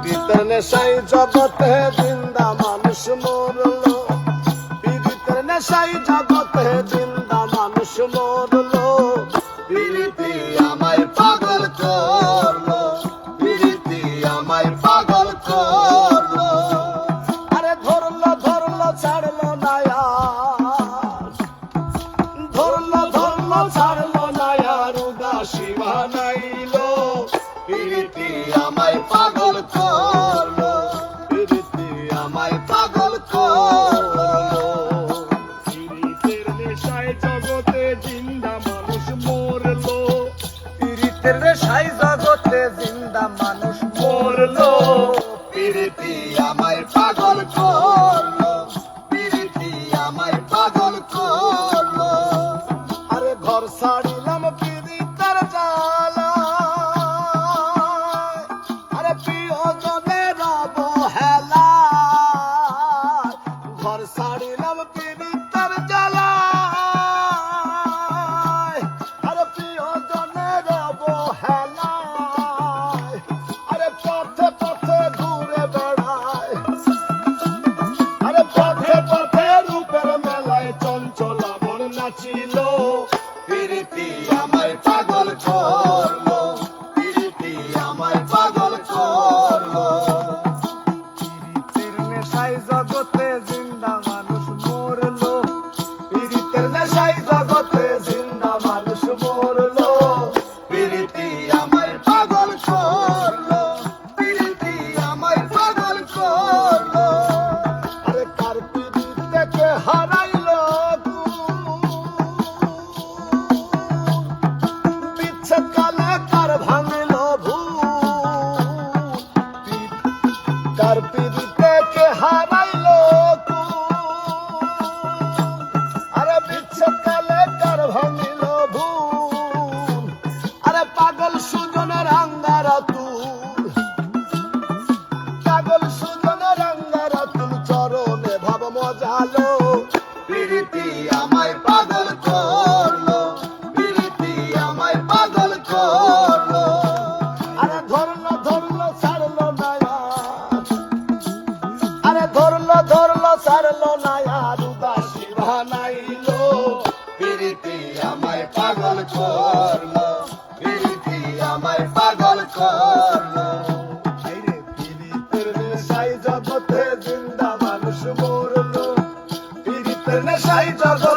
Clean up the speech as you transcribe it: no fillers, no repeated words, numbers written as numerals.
পীড়িতের নেশাই জগতে জিন্দা মানুষ মরলো, পীড়িতের নেশাই জগতে জিন্দা মানুষ মরলো। পীড়িতি আমায় পাগল করলো, পীড়িতি আমায় পাগল করলো। আরে ধরলো ধরলো ছাড়লো না আর, ধরলো ধরলো ছাড়লো না আর, উদাসী বানাইলো। পীড়িতি আমায় পাগল করলো, পীড়িতি আমায় পাগল করলো। পীড়িতের নেশায় জগতে জিন্দা মানুষ মরলো, পীড়িতের নেশায় জগতে জিন্দা মানুষ মরলো। পীড়িতি আমায় পাগল করলো, পীড়িতি আমায় পাগল করলো। আরে ঘর ছাড়িলাম পীড়িতের জ্বালা, আরে প্রিয়জনের অবহেলা। ঘর ছাড়িলাম পীড়িতের জ্বালা, আরে প্রিয়জনের অবহেলা। আরে পথে পথে ঘুরে বেড়ায়, আরে পথে পথে রূপের মেলায় চঞ্চল মন নাচিল। পীড়িতি আমায় পাগল করলো, পীড়িতি আমায় পাগল করলো। পীড়িতের নেশায় জগতে জিন্দা মানুষ মরলো, পীড়িতের নেশায় জগতে জিন্দা মানুষ মরলো। পীড়িতি আমায় পাগল করলো, পীড়িতি আমায় পাগল করলো। আরে কার পীড়িতকে হারাইলো বিচ্ছেদ কালে কার ভাঙলো ভুল, কার পীড়িতকে হারাইলো আরে বিচ্ছেদ কালে কার ভাঙলো ভুল। আরে পাগল সুজনের আঙ্গারা তুল, পাগল সুজনের আঙ্গারা তুল, চরণে ভাব মজালো। পীড়িতি আমায় পাগল করলো, পীড়িতি আমায় পাগল করলো। আরে ধরলো ধরলো ছাড়লো না আর, আরে ধরলো ধরলো ছাড়লো না আর, উদাসী বানাইলো। পীড়িতি আমায় পাগল করলো, পীড়িতি আমায় পাগল করলো। আইরে পীড়িতের নেশায় জগতে জিন্দা মানুষ মরলো, পীড়িতের নেশায় জগতে